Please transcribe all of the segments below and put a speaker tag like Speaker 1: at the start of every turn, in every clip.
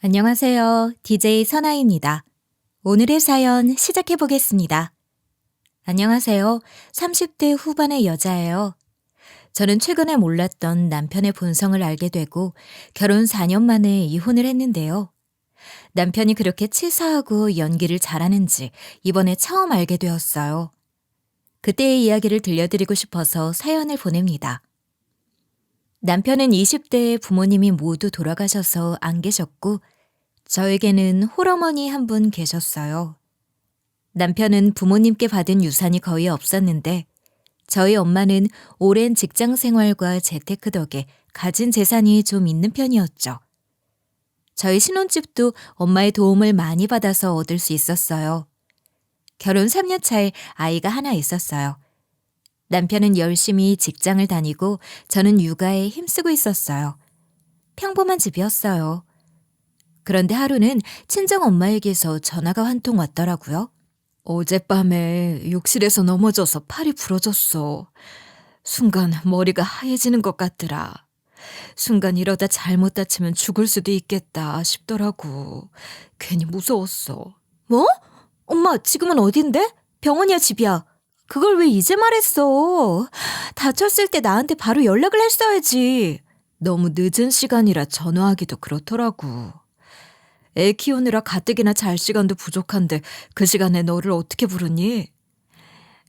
Speaker 1: 안녕하세요. DJ 선아입니다. 오늘의 사연 시작해 보겠습니다. 안녕하세요. 30대 후반의 여자예요. 저는 최근에 몰랐던 남편의 본성을 알게 되고 결혼 4년 만에 이혼을 했는데요. 남편이 그렇게 치사하고 연기를 잘하는지 이번에 처음 알게 되었어요. 그때의 이야기를 들려드리고 싶어서 사연을 보냅니다. 남편은 20대에 부모님이 모두 돌아가셔서 안 계셨고 저에게는 홀어머니 한 분 계셨어요. 남편은 부모님께 받은 유산이 거의 없었는데 저희 엄마는 오랜 직장 생활과 재테크 덕에 가진 재산이 좀 있는 편이었죠. 저희 신혼집도 엄마의 도움을 많이 받아서 얻을 수 있었어요. 결혼 3년 차에 아이가 하나 있었어요. 남편은 열심히 직장을 다니고 저는 육아에 힘쓰고 있었어요. 평범한 집이었어요. 그런데 하루는 친정엄마에게서 전화가 한 통 왔더라고요. 어젯밤에 욕실에서 넘어져서 팔이 부러졌어. 순간 머리가 하얘지는 것 같더라. 순간 이러다 잘못 다치면 죽을 수도 있겠다 싶더라고. 괜히 무서웠어. 뭐? 엄마 지금은 어딘데? 병원이야 집이야? 그걸 왜 이제 말했어? 다쳤을 때 나한테 바로 연락을 했어야지. 너무 늦은 시간이라 전화하기도 그렇더라고. 애 키우느라 가뜩이나 잘 시간도 부족한데 그 시간에 너를 어떻게 부르니?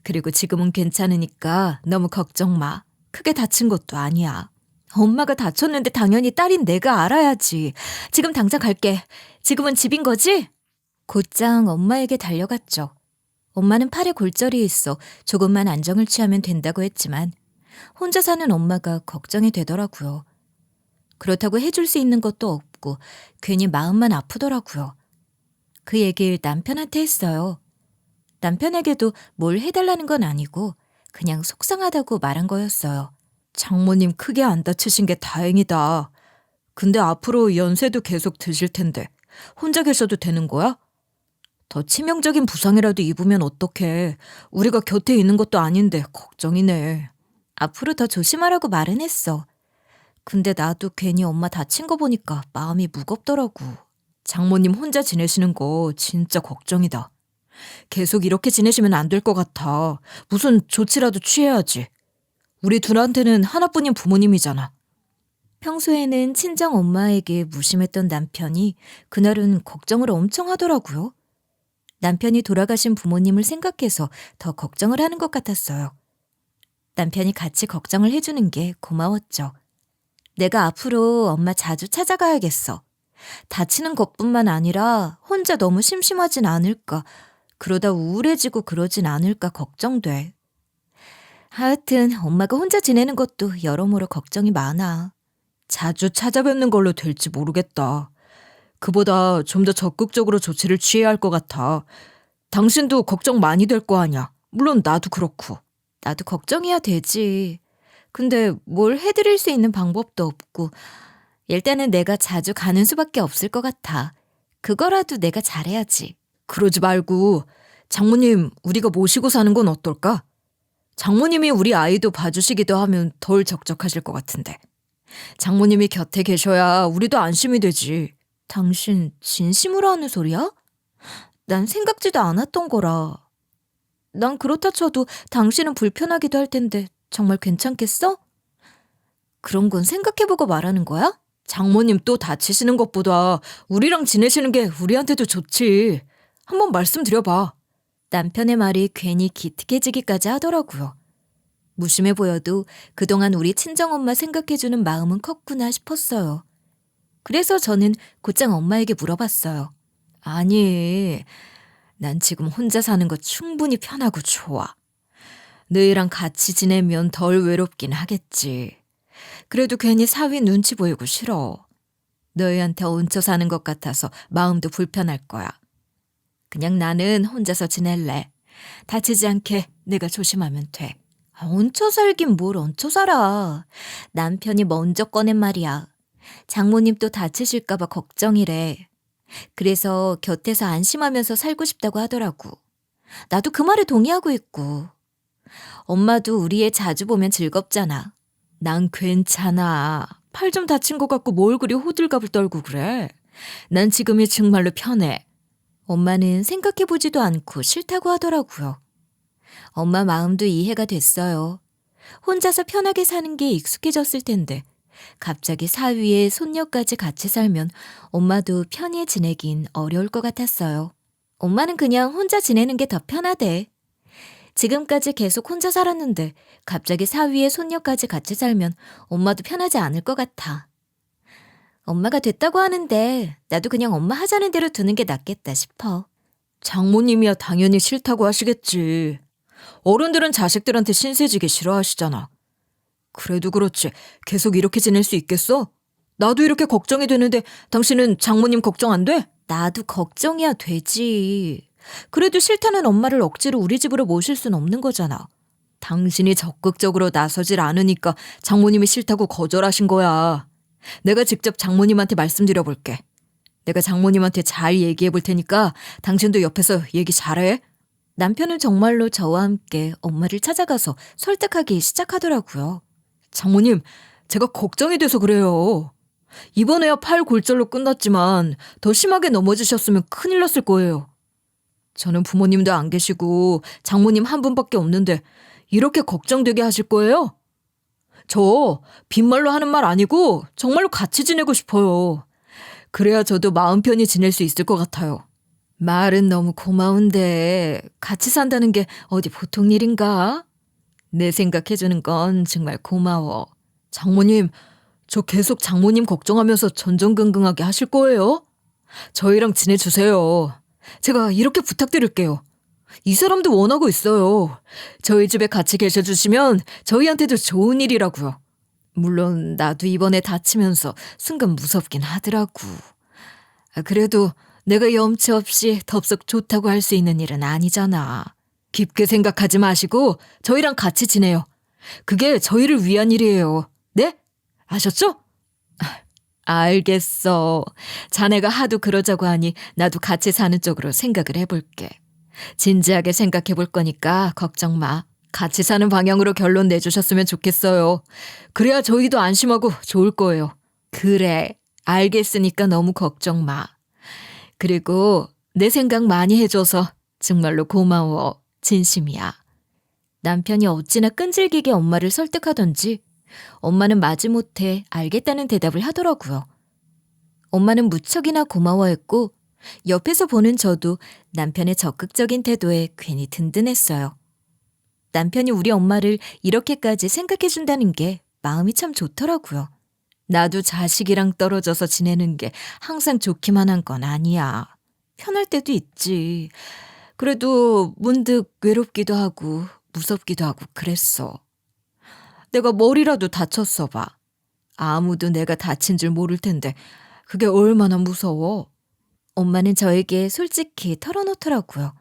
Speaker 1: 그리고 지금은 괜찮으니까 너무 걱정 마. 크게 다친 것도 아니야. 엄마가 다쳤는데 당연히 딸인 내가 알아야지. 지금 당장 갈게. 지금은 집인 거지? 곧장 엄마에게 달려갔죠. 엄마는 팔에 골절이 있어 조금만 안정을 취하면 된다고 했지만 혼자 사는 엄마가 걱정이 되더라고요. 그렇다고 해줄 수 있는 것도 없고 괜히 마음만 아프더라고요. 그 얘기를 남편한테 했어요. 남편에게도 뭘 해달라는 건 아니고 그냥 속상하다고 말한 거였어요. 장모님 크게 안 다치신 게 다행이다. 근데 앞으로 연세도 계속 드실 텐데 혼자 계셔도 되는 거야? 더 치명적인 부상이라도 입으면 어떡해. 우리가 곁에 있는 것도 아닌데 걱정이네. 앞으로 더 조심하라고 말은 했어. 근데 나도 괜히 엄마 다친 거 보니까 마음이 무겁더라고. 장모님 혼자 지내시는 거 진짜 걱정이다. 계속 이렇게 지내시면 안 될 것 같아. 무슨 조치라도 취해야지. 우리 둘한테는 하나뿐인 부모님이잖아. 평소에는 친정 엄마에게 무심했던 남편이 그날은 걱정을 엄청 하더라고요. 남편이 돌아가신 부모님을 생각해서 더 걱정을 하는 것 같았어요. 남편이 같이 걱정을 해주는 게 고마웠죠. 내가 앞으로 엄마 자주 찾아가야겠어. 다치는 것뿐만 아니라 혼자 너무 심심하진 않을까, 그러다 우울해지고 그러진 않을까 걱정돼. 하여튼 엄마가 혼자 지내는 것도 여러모로 걱정이 많아. 자주 찾아뵙는 걸로 될지 모르겠다. 그보다 좀 더 적극적으로 조치를 취해야 할 것 같아. 당신도 걱정 많이 될 거 아니야. 물론 나도 그렇고. 나도 걱정해야 되지. 근데 뭘 해드릴 수 있는 방법도 없고 일단은 내가 자주 가는 수밖에 없을 것 같아. 그거라도 내가 잘해야지. 그러지 말고 장모님 우리가 모시고 사는 건 어떨까? 장모님이 우리 아이도 봐주시기도 하면 덜 적적하실 것 같은데. 장모님이 곁에 계셔야 우리도 안심이 되지. 당신 진심으로 하는 소리야? 난 생각지도 않았던 거라. 난 그렇다 쳐도 당신은 불편하기도 할 텐데 정말 괜찮겠어? 그런 건 생각해보고 말하는 거야? 장모님 또 다치시는 것보다 우리랑 지내시는 게 우리한테도 좋지. 한번 말씀드려봐. 남편의 말이 괜히 기특해지기까지 하더라고요. 무심해 보여도 그동안 우리 친정엄마 생각해주는 마음은 컸구나 싶었어요. 그래서 저는 곧장 엄마에게 물어봤어요. 아니, 난 지금 혼자 사는 거 충분히 편하고 좋아. 너희랑 같이 지내면 덜 외롭긴 하겠지. 그래도 괜히 사위 눈치 보이고 싫어. 너희한테 얹혀 사는 것 같아서 마음도 불편할 거야. 그냥 나는 혼자서 지낼래. 다치지 않게 내가 조심하면 돼. 얹혀 살긴 뭘 얹혀 살아. 남편이 먼저 꺼낸 말이야. 장모님 또 다치실까 봐 걱정이래. 그래서 곁에서 안심하면서 살고 싶다고 하더라고. 나도 그 말에 동의하고 있고. 엄마도 우리 애 자주 보면 즐겁잖아. 난 괜찮아. 팔 좀 다친 것 같고 뭘 그리 호들갑을 떨고 그래. 난 지금이 정말로 편해. 엄마는 생각해보지도 않고 싫다고 하더라고요. 엄마 마음도 이해가 됐어요. 혼자서 편하게 사는 게 익숙해졌을 텐데 갑자기 사위에 손녀까지 같이 살면 엄마도 편히 지내긴 어려울 것 같았어요. 엄마는 그냥 혼자 지내는 게 더 편하대. 지금까지 계속 혼자 살았는데 갑자기 사위에 손녀까지 같이 살면 엄마도 편하지 않을 것 같아. 엄마가 됐다고 하는데 나도 그냥 엄마 하자는 대로 두는 게 낫겠다 싶어.
Speaker 2: 장모님이야 당연히 싫다고 하시겠지. 어른들은 자식들한테 신세지기 싫어하시잖아. 그래도 그렇지 계속 이렇게 지낼 수 있겠어? 나도 이렇게 걱정이 되는데 당신은 장모님 걱정 안 돼?
Speaker 1: 나도 걱정이야 되지. 그래도 싫다는 엄마를 억지로 우리 집으로 모실 순 없는 거잖아.
Speaker 2: 당신이 적극적으로 나서질 않으니까 장모님이 싫다고 거절하신 거야. 내가 직접 장모님한테 말씀드려볼게. 내가 장모님한테 잘 얘기해 볼 테니까 당신도 옆에서 얘기 잘해.
Speaker 1: 남편은 정말로 저와 함께 엄마를 찾아가서 설득하기 시작하더라고요.
Speaker 2: 장모님, 제가 걱정이 돼서 그래요. 이번에야 팔 골절로 끝났지만 더 심하게 넘어지셨으면 큰일 났을 거예요. 저는 부모님도 안 계시고 장모님 한 분밖에 없는데 이렇게 걱정되게 하실 거예요? 저 빈말로 하는 말 아니고 정말로 같이 지내고 싶어요. 그래야 저도 마음 편히 지낼 수 있을 것 같아요. 말은 너무 고마운데 같이 산다는 게 어디 보통 일인가? 내 생각해주는 건 정말 고마워. 장모님, 저 계속 장모님 걱정하면서 전전긍긍하게 하실 거예요? 저희랑 지내주세요. 제가 이렇게 부탁드릴게요. 이 사람도 원하고 있어요. 저희 집에 같이 계셔주시면 저희한테도 좋은 일이라고요. 물론 나도 이번에 다치면서 순간 무섭긴 하더라고. 그래도 내가 염치 없이 덥석 좋다고 할 수 있는 일은 아니잖아. 깊게 생각하지 마시고 저희랑 같이 지내요. 그게 저희를 위한 일이에요. 네? 아셨죠? 알겠어. 자네가 하도 그러자고 하니 나도 같이 사는 쪽으로 생각을 해볼게. 진지하게 생각해 볼 거니까 걱정 마. 같이 사는 방향으로 결론 내주셨으면 좋겠어요. 그래야 저희도 안심하고 좋을 거예요. 그래, 알겠으니까 너무 걱정 마. 그리고 내 생각 많이 해줘서 정말로 고마워. 진심이야. 남편이 어찌나 끈질기게 엄마를 설득하던지 엄마는 마지못해 알겠다는 대답을 하더라고요. 엄마는 무척이나 고마워했고 옆에서 보는 저도 남편의 적극적인 태도에 괜히 든든했어요. 남편이 우리 엄마를 이렇게까지 생각해준다는 게 마음이 참 좋더라고요. 나도 자식이랑 떨어져서 지내는 게 항상 좋기만 한 건 아니야. 편할 때도 있지. 그래도 문득 외롭기도 하고 무섭기도 하고 그랬어. 내가 머리라도 다쳤어 봐. 아무도 내가 다친 줄 모를 텐데 그게 얼마나 무서워. 엄마는 저에게 솔직히 털어놓더라고요.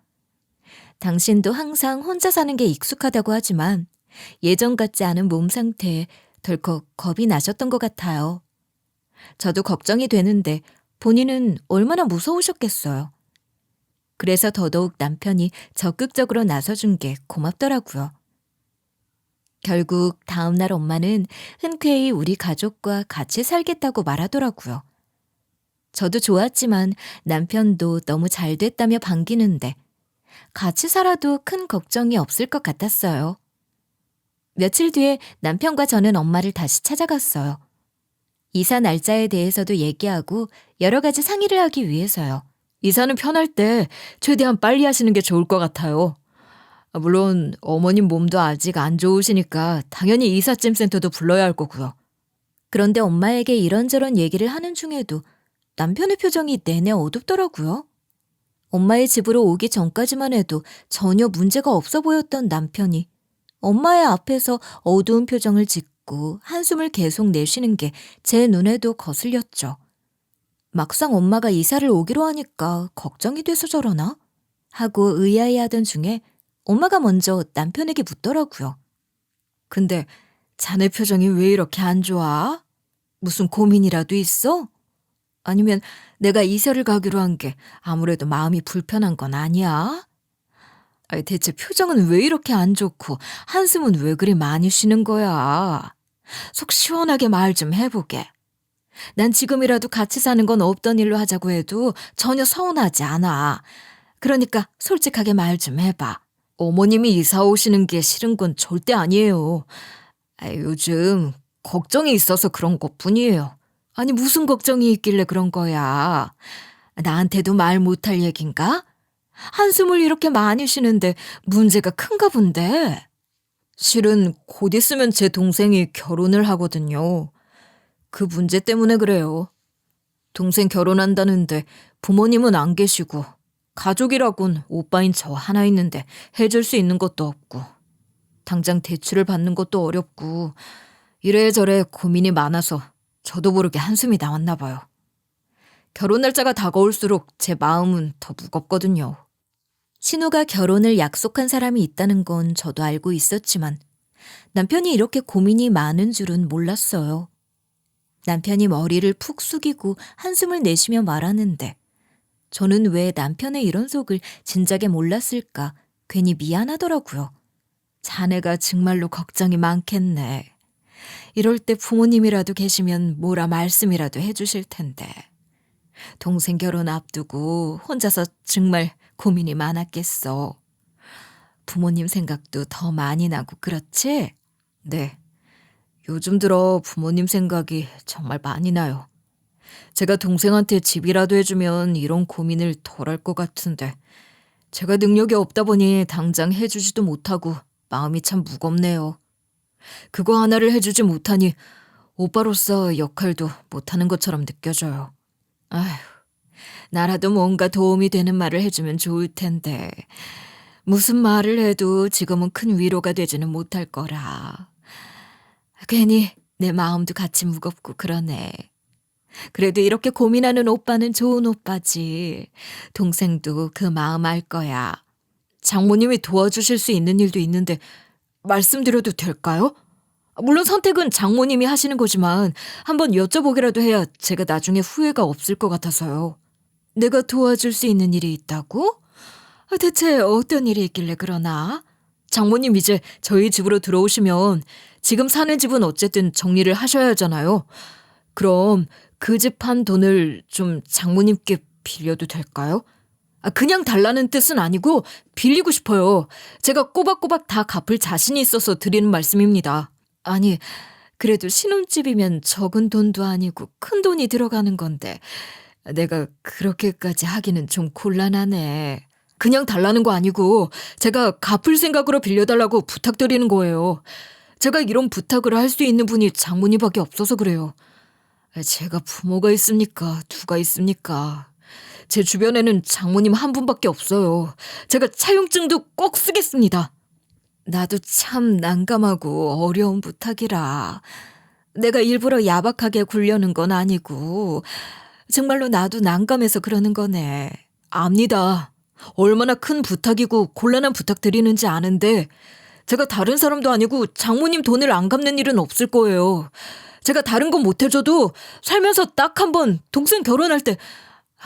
Speaker 2: 당신도 항상 혼자 사는 게 익숙하다고 하지만 예전 같지 않은 몸 상태에 덜컥 겁이 나셨던 것 같아요. 저도 걱정이 되는데 본인은 얼마나 무서우셨겠어요. 그래서 더더욱 남편이 적극적으로 나서준 게 고맙더라고요. 결국 다음 날 엄마는 흔쾌히 우리 가족과 같이 살겠다고 말하더라고요. 저도 좋았지만 남편도 너무 잘 됐다며 반기는데 같이 살아도 큰 걱정이 없을 것 같았어요. 며칠 뒤에 남편과 저는 엄마를 다시 찾아갔어요. 이사 날짜에 대해서도 얘기하고 여러 가지 상의를 하기 위해서요. 이사는 편할 때 최대한 빨리 하시는 게 좋을 것 같아요. 물론 어머님 몸도 아직 안 좋으시니까 당연히 이삿짐 센터도 불러야 할 거고요. 그런데 엄마에게 이런저런 얘기를 하는 중에도 남편의 표정이 내내 어둡더라고요. 엄마의 집으로 오기 전까지만 해도 전혀 문제가 없어 보였던 남편이 엄마의 앞에서 어두운 표정을 짓고 한숨을 계속 내쉬는 게 제 눈에도 거슬렸죠. 막상 엄마가 이사를 오기로 하니까 걱정이 돼서 저러나? 하고 의아해하던 중에 엄마가 먼저 남편에게 묻더라고요. 근데 자네 표정이 왜 이렇게 안 좋아? 무슨 고민이라도 있어? 아니면 내가 이사를 가기로 한 게 아무래도 마음이 불편한 건 아니야? 아니, 대체 표정은 왜 이렇게 안 좋고 한숨은 왜 그리 많이 쉬는 거야? 속 시원하게 말 좀 해보게. 난 지금이라도 같이 사는 건 없던 일로 하자고 해도 전혀 서운하지 않아. 그러니까 솔직하게 말 좀 해봐. 어머님이 이사 오시는 게 싫은 건 절대 아니에요. 요즘 걱정이 있어서 그런 것뿐이에요. 아니, 무슨 걱정이 있길래 그런 거야? 나한테도 말 못할 얘긴가? 한숨을 이렇게 많이 쉬는데 문제가 큰가 본데. 실은 곧 있으면 제 동생이 결혼을 하거든요. 그 문제 때문에 그래요. 동생 결혼한다는데 부모님은 안 계시고 가족이라곤 오빠인 저 하나 있는데 해줄 수 있는 것도 없고 당장 대출을 받는 것도 어렵고 이래저래 고민이 많아서 저도 모르게 한숨이 나왔나 봐요. 결혼 날짜가 다가올수록 제 마음은 더 무겁거든요.
Speaker 1: 신우가 결혼을 약속한 사람이 있다는 건 저도 알고 있었지만 남편이 이렇게 고민이 많은 줄은 몰랐어요. 남편이 머리를 푹 숙이고 한숨을 내쉬며 말하는데 저는 왜 남편의 이런 속을 진작에 몰랐을까 괜히 미안하더라고요.
Speaker 2: 자네가 정말로 걱정이 많겠네. 이럴 때 부모님이라도 계시면 뭐라 말씀이라도 해주실 텐데. 동생 결혼 앞두고 혼자서 정말 고민이 많았겠어. 부모님 생각도 더 많이 나고 그렇지? 네. 요즘 들어 부모님 생각이 정말 많이 나요. 제가 동생한테 집이라도 해주면 이런 고민을 덜 할 것 같은데 제가 능력이 없다 보니 당장 해주지도 못하고 마음이 참 무겁네요. 그거 하나를 해주지 못하니 오빠로서 역할도 못하는 것처럼 느껴져요. 아휴, 나라도 뭔가 도움이 되는 말을 해주면 좋을 텐데 무슨 말을 해도 지금은 큰 위로가 되지는 못할 거라. 괜히 내 마음도 같이 무겁고 그러네. 그래도 이렇게 고민하는 오빠는 좋은 오빠지. 동생도 그 마음 알 거야. 장모님이 도와주실 수 있는 일도 있는데 말씀드려도 될까요? 물론 선택은 장모님이 하시는 거지만 한번 여쭤보기라도 해야 제가 나중에 후회가 없을 것 같아서요. 내가 도와줄 수 있는 일이 있다고? 대체 어떤 일이 있길래 그러나? 장모님 이제 저희 집으로 들어오시면 지금 사는 집은 어쨌든 정리를 하셔야 하잖아요. 그럼 그 집 한 돈을 좀 장모님께 빌려도 될까요? 그냥 달라는 뜻은 아니고 빌리고 싶어요. 제가 꼬박꼬박 다 갚을 자신이 있어서 드리는 말씀입니다. 아니, 그래도 신혼집이면 적은 돈도 아니고 큰 돈이 들어가는 건데 내가 그렇게까지 하기는 좀 곤란하네. 그냥 달라는 거 아니고 제가 갚을 생각으로 빌려달라고 부탁드리는 거예요. 제가 이런 부탁을 할 수 있는 분이 장모님밖에 없어서 그래요. 제가 부모가 있습니까? 누가 있습니까? 제 주변에는 장모님 한 분밖에 없어요. 제가 차용증도 꼭 쓰겠습니다. 나도 참 난감하고 어려운 부탁이라. 내가 일부러 야박하게 굴려는 건 아니고 정말로 나도 난감해서 그러는 거네. 압니다. 얼마나 큰 부탁이고 곤란한 부탁 드리는지 아는데 제가 다른 사람도 아니고 장모님 돈을 안 갚는 일은 없을 거예요. 제가 다른 건 못 해줘도 살면서 딱 한 번 동생 결혼할 때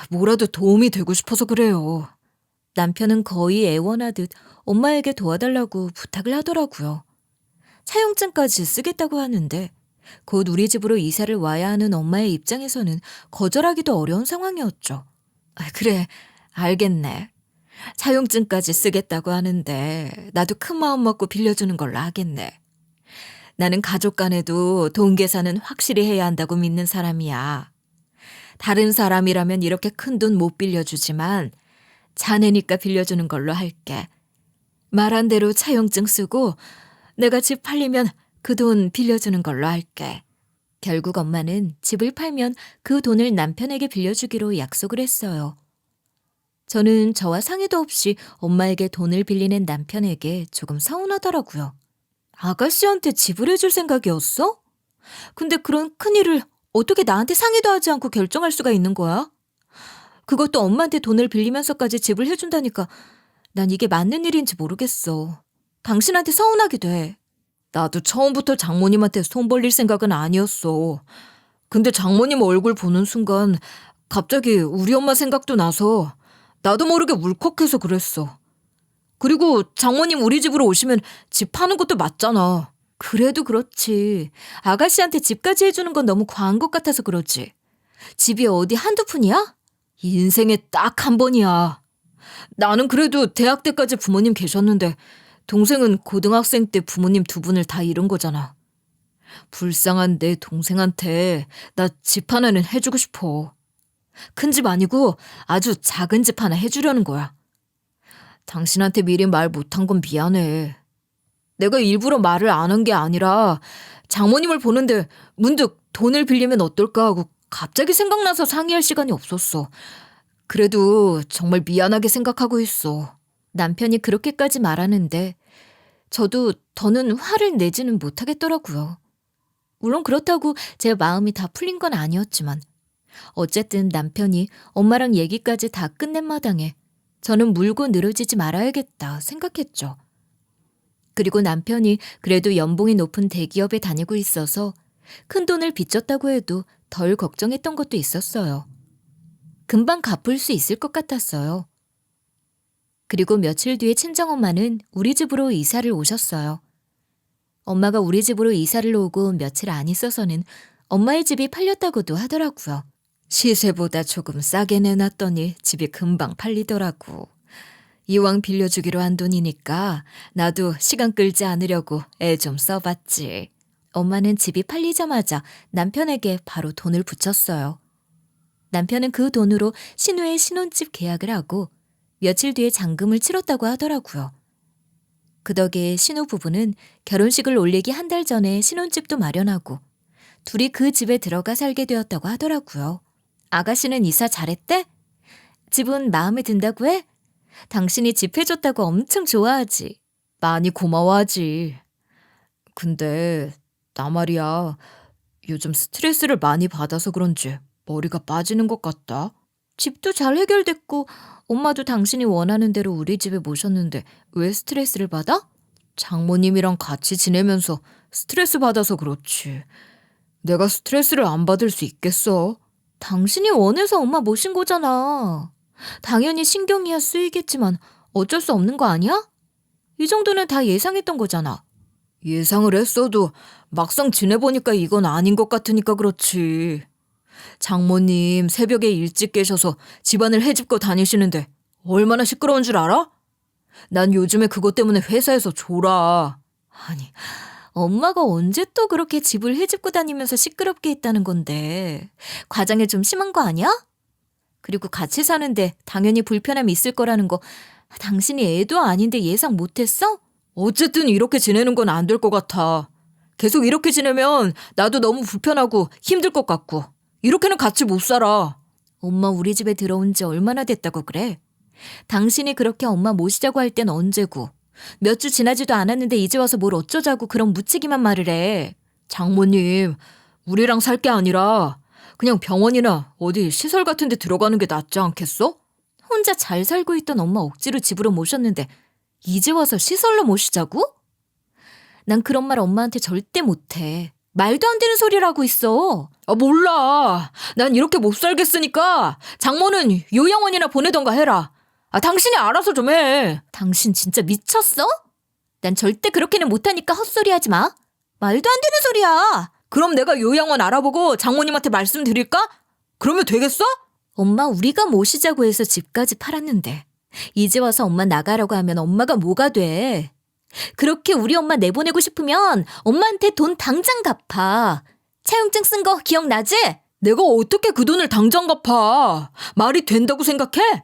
Speaker 2: 뭐라도 도움이 되고 싶어서 그래요.
Speaker 1: 남편은 거의 애원하듯 엄마에게 도와달라고 부탁을 하더라고요. 차용증까지 쓰겠다고 하는데 곧 우리 집으로 이사를 와야 하는 엄마의 입장에서는 거절하기도 어려운 상황이었죠.
Speaker 2: 그래, 알겠네. 차용증까지 쓰겠다고 하는데 나도 큰 마음 먹고 빌려주는 걸로 하겠네. 나는 가족 간에도 돈 계산은 확실히 해야 한다고 믿는 사람이야. 다른 사람이라면 이렇게 큰 돈 못 빌려주지만 자네니까 빌려주는 걸로 할게. 말한 대로 차용증 쓰고 내가 집 팔리면 그 돈 빌려주는 걸로 할게.
Speaker 1: 결국 엄마는 집을 팔면 그 돈을 남편에게 빌려주기로 약속을 했어요. 저는 저와 상의도 없이 엄마에게 돈을 빌리는 남편에게 조금 서운하더라고요. 아가씨한테 지불해줄 생각이었어? 근데 그런 큰일을 어떻게 나한테 상의도 하지 않고 결정할 수가 있는 거야? 그것도 엄마한테 돈을 빌리면서까지 집을 해준다니까 난 이게 맞는 일인지 모르겠어. 당신한테 서운하기도 해.
Speaker 2: 나도 처음부터 장모님한테 손 벌릴 생각은 아니었어. 근데 장모님 얼굴 보는 순간 갑자기 우리 엄마 생각도 나서 나도 모르게 울컥해서 그랬어. 그리고 장모님 우리 집으로 오시면 집 파는 것도 맞잖아. 그래도 그렇지. 아가씨한테 집까지 해주는 건 너무 과한 것 같아서 그러지. 집이 어디 한두 푼이야? 인생에 딱 한 번이야. 나는 그래도 대학 때까지 부모님 계셨는데 동생은 고등학생 때 부모님 두 분을 다 잃은 거잖아. 불쌍한 내 동생한테 나 집 하나는 해주고 싶어. 큰 집 아니고 아주 작은 집 하나 해주려는 거야. 당신한테 미리 말 못한 건 미안해. 내가 일부러 말을 안 한 게 아니라 장모님을 보는데 문득 돈을 빌리면 어떨까 하고 갑자기 생각나서 상의할 시간이 없었어. 그래도 정말 미안하게 생각하고 있어.
Speaker 1: 남편이 그렇게까지 말하는데 저도 더는 화를 내지는 못하겠더라고요. 물론 그렇다고 제 마음이 다 풀린 건 아니었지만 어쨌든 남편이 엄마랑 얘기까지 다 끝낸 마당에 저는 물고 늘어지지 말아야겠다 생각했죠. 그리고 남편이 그래도 연봉이 높은 대기업에 다니고 있어서 큰돈을 빚졌다고 해도 덜 걱정했던 것도 있었어요. 금방 갚을 수 있을 것 같았어요. 그리고 며칠 뒤에 친정엄마는 우리 집으로 이사를 오셨어요. 엄마가 우리 집으로 이사를 오고 며칠 안 있어서는 엄마의 집이 팔렸다고도 하더라고요. 시세보다 조금 싸게 내놨더니 집이 금방 팔리더라고. 이왕 빌려주기로 한 돈이니까 나도 시간 끌지 않으려고 애 좀 써봤지. 엄마는 집이 팔리자마자 남편에게 바로 돈을 붙였어요. 남편은 그 돈으로 신우의 신혼집 계약을 하고 며칠 뒤에 잔금을 치렀다고 하더라고요. 그 덕에 신우 부부는 결혼식을 올리기 한 달 전에 신혼집도 마련하고 둘이 그 집에 들어가 살게 되었다고 하더라고요. 아가씨는 이사 잘했대? 집은 마음에 든다고 해? 당신이 집 해줬다고 엄청 좋아하지.
Speaker 2: 많이 고마워하지. 근데 나 말이야. 요즘 스트레스를 많이 받아서 그런지 머리가 빠지는 것 같다.
Speaker 1: 집도 잘 해결됐고 엄마도 당신이 원하는 대로 우리 집에 모셨는데 왜 스트레스를 받아?
Speaker 2: 장모님이랑 같이 지내면서 스트레스 받아서 그렇지. 내가 스트레스를 안 받을 수 있겠어?
Speaker 1: 당신이 원해서 엄마 모신 거잖아. 당연히 신경이야 쓰이겠지만 어쩔 수 없는 거 아니야? 이 정도는 다 예상했던 거잖아.
Speaker 2: 예상을 했어도 막상 지내보니까 이건 아닌 것 같으니까 그렇지. 장모님 새벽에 일찍 깨셔서 집안을 헤집고 다니시는데 얼마나 시끄러운 줄 알아? 난 요즘에 그것 때문에 회사에서 졸아.
Speaker 1: 아니, 엄마가 언제 또 그렇게 집을 헤집고 다니면서 시끄럽게 했다는 건데 과장이 좀 심한 거 아니야? 그리고 같이 사는데 당연히 불편함이 있을 거라는 거 당신이 애도 아닌데 예상 못했어?
Speaker 2: 어쨌든 이렇게 지내는 건 안 될 것 같아. 계속 이렇게 지내면 나도 너무 불편하고 힘들 것 같고 이렇게는 같이 못 살아.
Speaker 1: 엄마 우리 집에 들어온 지 얼마나 됐다고 그래? 당신이 그렇게 엄마 모시자고 할 땐 언제고 몇 주 지나지도 않았는데 이제 와서 뭘 어쩌자고 그런 무책임한 말을 해.
Speaker 2: 장모님, 우리랑 살 게 아니라 그냥 병원이나 어디 시설 같은 데 들어가는 게 낫지 않겠어?
Speaker 1: 혼자 잘 살고 있던 엄마 억지로 집으로 모셨는데 이제 와서 시설로 모시자고? 난 그런 말 엄마한테 절대 못해. 말도 안 되는 소리를 하고 있어.
Speaker 2: 몰라. 난 이렇게 못 살겠으니까 장모는 요양원이나 보내던가 해라. 당신이 알아서 좀 해.
Speaker 1: 당신 진짜 미쳤어? 난 절대 그렇게는 못하니까 헛소리 하지 마. 말도 안 되는 소리야.
Speaker 2: 그럼 내가 요양원 알아보고 장모님한테 말씀드릴까? 그러면 되겠어?
Speaker 1: 엄마 우리가 모시자고 해서 집까지 팔았는데 이제 와서 엄마 나가라고 하면 엄마가 뭐가 돼? 그렇게 우리 엄마 내보내고 싶으면 엄마한테 돈 당장 갚아. 차용증 쓴 거 기억나지?
Speaker 2: 내가 어떻게 그 돈을 당장 갚아? 말이 된다고 생각해?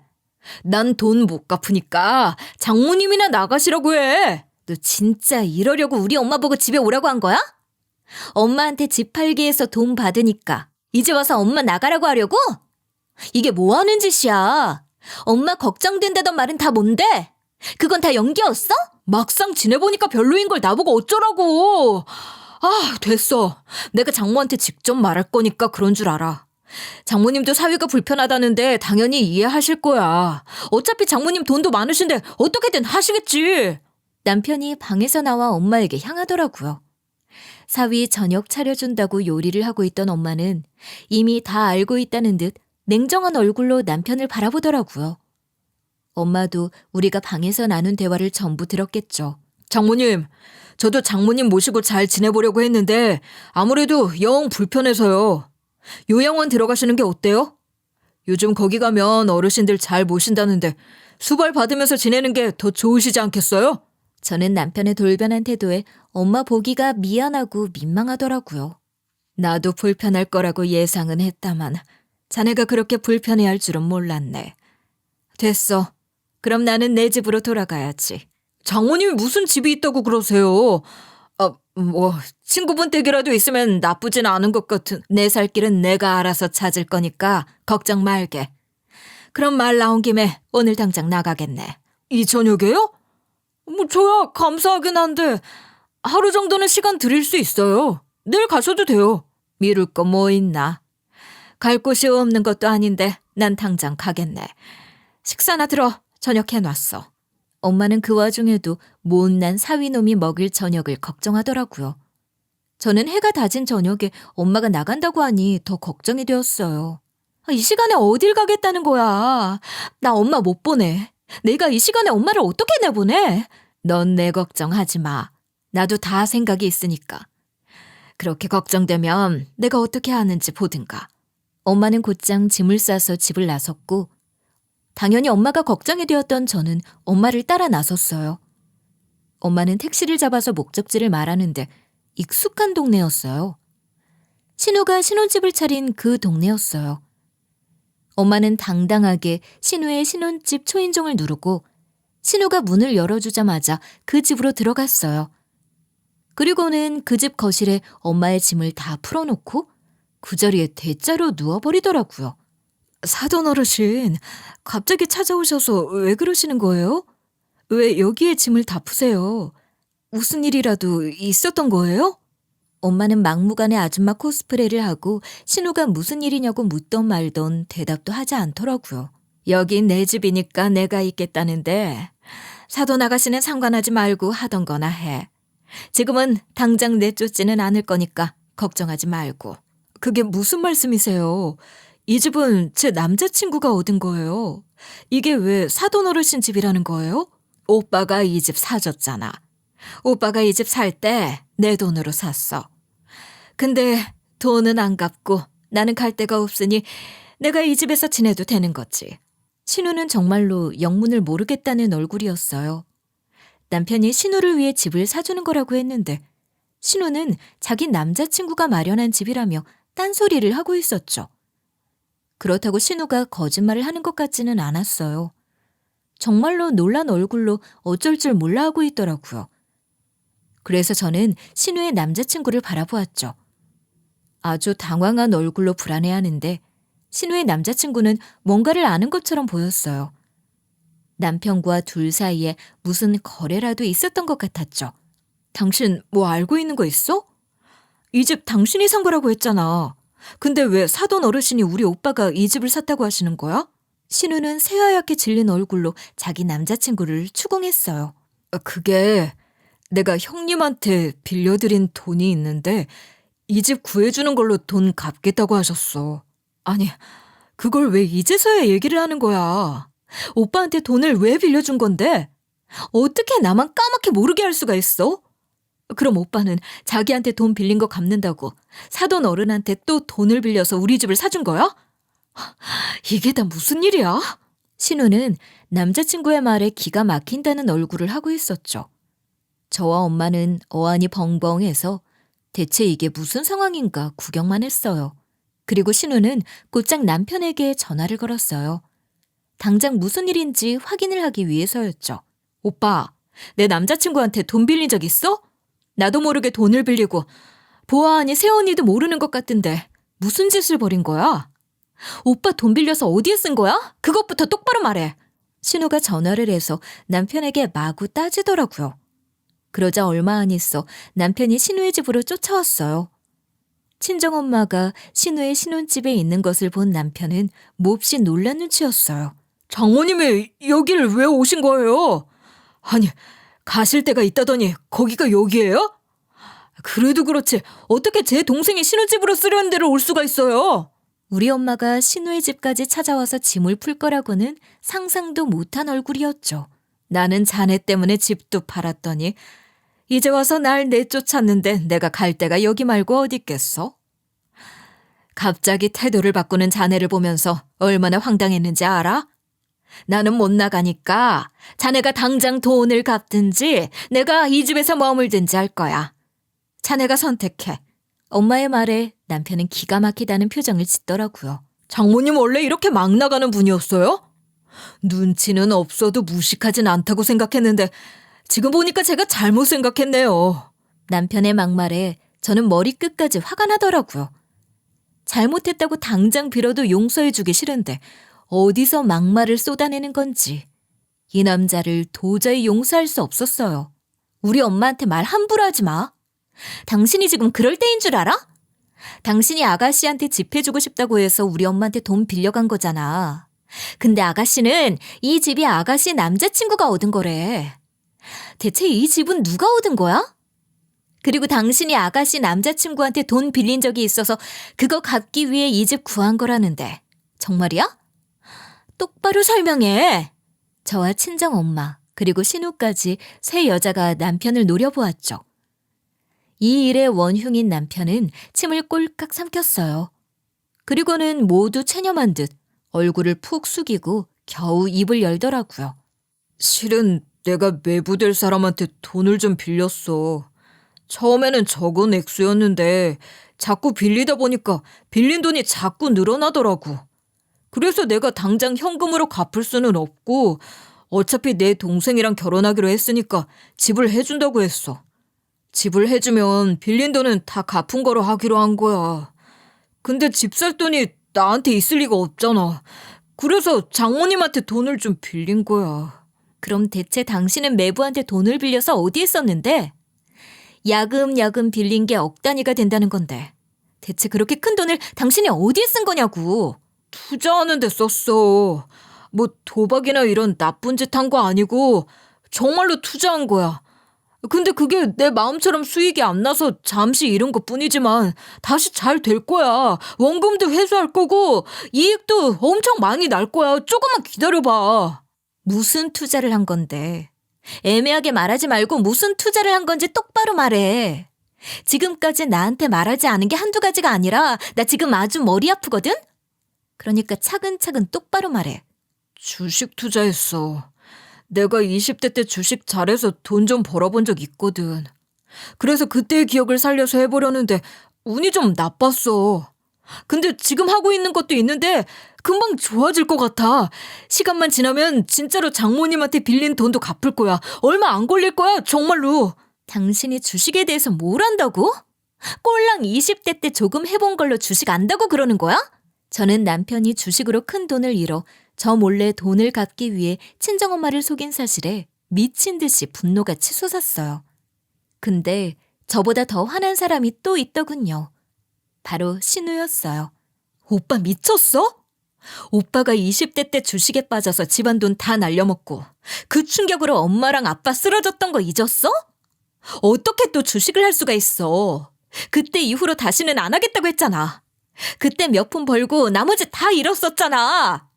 Speaker 2: 난 돈 못 갚으니까 장모님이나 나가시라고 해.
Speaker 1: 너 진짜 이러려고 우리 엄마 보고 집에 오라고 한 거야? 엄마한테 집 팔기 해서 돈 받으니까 이제 와서 엄마 나가라고 하려고? 이게 뭐 하는 짓이야? 엄마 걱정된다던 말은 다 뭔데? 그건 다 연기였어?
Speaker 2: 막상 지내보니까 별로인 걸 나보고 어쩌라고. 됐어. 내가 장모한테 직접 말할 거니까 그런 줄 알아. 장모님도 사위가 불편하다는데 당연히 이해하실 거야. 어차피 장모님 돈도 많으신데 어떻게든 하시겠지.
Speaker 1: 남편이 방에서 나와 엄마에게 향하더라고요. 사위 저녁 차려준다고 요리를 하고 있던 엄마는 이미 다 알고 있다는 듯 냉정한 얼굴로 남편을 바라보더라고요. 엄마도 우리가 방에서 나눈 대화를 전부 들었겠죠.
Speaker 2: 장모님, 저도 장모님 모시고 잘 지내보려고 했는데 아무래도 영 불편해서요. 요양원 들어가시는 게 어때요? 요즘 거기 가면 어르신들 잘 모신다는데 수발 받으면서 지내는 게 더 좋으시지 않겠어요?
Speaker 1: 저는 남편의 돌변한 태도에 엄마 보기가 미안하고 민망하더라고요.
Speaker 2: 나도 불편할 거라고 예상은 했다만 자네가 그렇게 불편해할 줄은 몰랐네. 됐어. 그럼 나는 내 집으로 돌아가야지. 장모님이 무슨 집이 있다고 그러세요? 친구분 댁이라도 있으면 나쁘진 않은 것 같은. 내 살 길은 내가 알아서 찾을 거니까 걱정 말게. 그럼 말 나온 김에 오늘 당장 나가겠네. 이 저녁에요? 저야 감사하긴 한데 하루 정도는 시간 드릴 수 있어요. 내일 가셔도 돼요. 미룰 거 뭐 있나. 갈 곳이 없는 것도 아닌데 난 당장 가겠네. 식사나 들어. 저녁 해놨어.
Speaker 1: 엄마는 그 와중에도 못난 사위놈이 먹일 저녁을 걱정하더라고요. 저는 해가 다진 저녁에 엄마가 나간다고 하니 더 걱정이 되었어요. 이 시간에 어딜 가겠다는 거야. 나 엄마 못 보내. 내가 이 시간에 엄마를 어떻게 내보내?
Speaker 2: 넌 내 걱정하지 마. 나도 다 생각이 있으니까. 그렇게 걱정되면 내가 어떻게 하는지 보든가.
Speaker 1: 엄마는 곧장 짐을 싸서 집을 나섰고 당연히 엄마가 걱정이 되었던 저는 엄마를 따라 나섰어요. 엄마는 택시를 잡아서 목적지를 말하는데 익숙한 동네였어요. 신우가 신혼집을 차린 그 동네였어요. 엄마는 당당하게 신우의 신혼집 초인종을 누르고 신우가 문을 열어주자마자 그 집으로 들어갔어요. 그리고는 그 집 거실에 엄마의 짐을 다 풀어놓고 그 자리에 대자로 누워버리더라고요.
Speaker 2: 사돈 어르신, 갑자기 찾아오셔서 왜 그러시는 거예요? 왜 여기에 짐을 다 푸세요? 무슨 일이라도 있었던 거예요?
Speaker 1: 엄마는 막무가내 아줌마 코스프레를 하고 신우가 무슨 일이냐고 묻던 말던 대답도 하지 않더라고요.
Speaker 2: 여긴 내 집이니까 내가 있겠다는데 사돈 아가씨는 상관하지 말고 하던 거나 해. 지금은 당장 내쫓지는 않을 거니까 걱정하지 말고. 그게 무슨 말씀이세요? 이 집은 제 남자친구가 얻은 거예요. 이게 왜 사돈 어르신 집이라는 거예요? 오빠가 이 집 사줬잖아. 오빠가 이 집 살 때 내 돈으로 샀어. 근데 돈은 안 갚고 나는 갈 데가 없으니 내가 이 집에서 지내도 되는 거지.
Speaker 1: 신우는 정말로 영문을 모르겠다는 얼굴이었어요. 남편이 신우를 위해 집을 사주는 거라고 했는데 신우는 자기 남자친구가 마련한 집이라며 딴소리를 하고 있었죠. 그렇다고 신우가 거짓말을 하는 것 같지는 않았어요. 정말로 놀란 얼굴로 어쩔 줄 몰라 하고 있더라고요. 그래서 저는 신우의 남자친구를 바라보았죠. 아주 당황한 얼굴로 불안해하는데 신우의 남자친구는 뭔가를 아는 것처럼 보였어요. 남편과 둘 사이에 무슨 거래라도 있었던 것 같았죠.
Speaker 2: 당신 뭐 알고 있는 거 있어? 이 집 당신이 산 거라고 했잖아. 근데 왜 사돈 어르신이 우리 오빠가 이 집을 샀다고 하시는 거야?
Speaker 1: 신우는 새하얗게 질린 얼굴로 자기 남자친구를 추궁했어요.
Speaker 2: 그게 내가 형님한테 빌려드린 돈이 있는데 이 집 구해주는 걸로 돈 갚겠다고 하셨어. 아니, 그걸 왜 이제서야 얘기를 하는 거야? 오빠한테 돈을 왜 빌려준 건데? 어떻게 나만 까맣게 모르게 할 수가 있어? 그럼 오빠는 자기한테 돈 빌린 거 갚는다고 사돈 어른한테 또 돈을 빌려서 우리 집을 사준 거야? 이게 다 무슨 일이야?
Speaker 1: 신우는 남자친구의 말에 기가 막힌다는 얼굴을 하고 있었죠. 저와 엄마는 어안이 벙벙해서 대체 이게 무슨 상황인가 구경만 했어요. 그리고 신우는 곧장 남편에게 전화를 걸었어요. 당장 무슨 일인지 확인을 하기 위해서였죠.
Speaker 2: 오빠, 내 남자친구한테 돈 빌린 적 있어? 나도 모르게 돈을 빌리고 보아하니 새언니도 모르는 것 같은데 무슨 짓을 벌인 거야? 오빠 돈 빌려서 어디에 쓴 거야? 그것부터 똑바로 말해.
Speaker 1: 신우가 전화를 해서 남편에게 마구 따지더라고요. 그러자 얼마 안 있어 남편이 신우의 집으로 쫓아왔어요. 친정엄마가 신우의 신혼집에 있는 것을 본 남편은 몹시 놀란 눈치였어요.
Speaker 2: 장모님이 여기를 왜 오신 거예요? 아니, 가실 데가 있다더니 거기가 여기예요? 그래도 그렇지 어떻게 제 동생이 신혼집으로 쓰려는 데를 올 수가 있어요?
Speaker 1: 우리 엄마가 신우의 집까지 찾아와서 짐을 풀 거라고는 상상도 못한 얼굴이었죠.
Speaker 2: 나는 자네 때문에 집도 팔았더니 이제 와서 날 내쫓았는데 내가 갈 데가 여기 말고 어디 있겠어? 갑자기 태도를 바꾸는 자네를 보면서 얼마나 황당했는지 알아? 나는 못 나가니까 자네가 당장 돈을 갚든지 내가 이 집에서 머물든지 할 거야. 자네가 선택해.
Speaker 1: 엄마의 말에 남편은 기가 막히다는 표정을 짓더라고요.
Speaker 2: 장모님 원래 이렇게 막 나가는 분이었어요? 눈치는 없어도 무식하진 않다고 생각했는데 지금 보니까 제가 잘못 생각했네요.
Speaker 1: 남편의 막말에 저는 머리끝까지 화가 나더라고요. 잘못했다고 당장 빌어도 용서해주기 싫은데 어디서 막말을 쏟아내는 건지 이 남자를 도저히 용서할 수 없었어요. 우리 엄마한테 말 함부로 하지 마. 당신이 지금 그럴 때인 줄 알아? 당신이 아가씨한테 집 해주고 싶다고 해서 우리 엄마한테 돈 빌려간 거잖아. 근데 아가씨는 이 집이 아가씨 남자친구가 얻은 거래. 대체 이 집은 누가 얻은 거야? 그리고 당신이 아가씨 남자친구한테 돈 빌린 적이 있어서 그거 갚기 위해 이 집 구한 거라는데 정말이야? 똑바로 설명해. 저와 친정엄마 그리고 신우까지 세 여자가 남편을 노려보았죠. 이 일의 원흉인 남편은 침을 꼴깍 삼켰어요. 그리고는 모두 체념한 듯 얼굴을 푹 숙이고 겨우 입을 열더라고요.
Speaker 2: 실은 내가 매부될 사람한테 돈을 좀 빌렸어. 처음에는 적은 액수였는데 자꾸 빌리다 보니까 빌린 돈이 자꾸 늘어나더라고. 그래서 내가 당장 현금으로 갚을 수는 없고 어차피 내 동생이랑 결혼하기로 했으니까 집을 해준다고 했어. 집을 해주면 빌린 돈은 다 갚은 거로 하기로 한 거야. 근데 집 살 돈이 나한테 있을 리가 없잖아. 그래서 장모님한테 돈을 좀 빌린 거야.
Speaker 1: 그럼 대체 당신은 매부한테 돈을 빌려서 어디에 썼는데? 야금야금 빌린 게 억 단위가 된다는 건데 대체 그렇게 큰 돈을 당신이 어디에 쓴 거냐고.
Speaker 2: 투자하는 데 썼어. 뭐 도박이나 이런 나쁜 짓 한 거 아니고 정말로 투자한 거야. 근데 그게 내 마음처럼 수익이 안 나서 잠시 잃은 것 뿐이지만 다시 잘 될 거야. 원금도 회수할 거고 이익도 엄청 많이 날 거야. 조금만 기다려봐.
Speaker 1: 무슨 투자를 한 건데? 애매하게 말하지 말고 무슨 투자를 한 건지 똑바로 말해. 지금까지 나한테 말하지 않은 게 한두 가지가 아니라 나 지금 아주 머리 아프거든? 그러니까 차근차근 똑바로 말해.
Speaker 2: 주식 투자했어. 내가 20대 때 주식 잘해서 돈 좀 벌어본 적 있거든. 그래서 그때의 기억을 살려서 해보려는데 운이 좀 나빴어. 근데 지금 하고 있는 것도 있는데 금방 좋아질 것 같아. 시간만 지나면 진짜로 장모님한테 빌린 돈도 갚을 거야. 얼마 안 걸릴 거야, 정말로.
Speaker 1: 당신이 주식에 대해서 뭘 안다고? 꼴랑 20대 때 조금 해본 걸로 주식 안다고 그러는 거야? 저는 남편이 주식으로 큰 돈을 잃어 저 몰래 돈을 갚기 위해 친정엄마를 속인 사실에 미친 듯이 분노가 치솟았어요. 근데 저보다 더 화난 사람이 또 있더군요. 바로 신우였어요. 오빠 미쳤어? 오빠가 20대 때 주식에 빠져서 집안 돈 다 날려먹고 그 충격으로 엄마랑 아빠 쓰러졌던 거 잊었어? 어떻게 또 주식을 할 수가 있어? 그때 이후로 다시는 안 하겠다고 했잖아. 그때 몇 푼 벌고 나머지 다 잃었었잖아.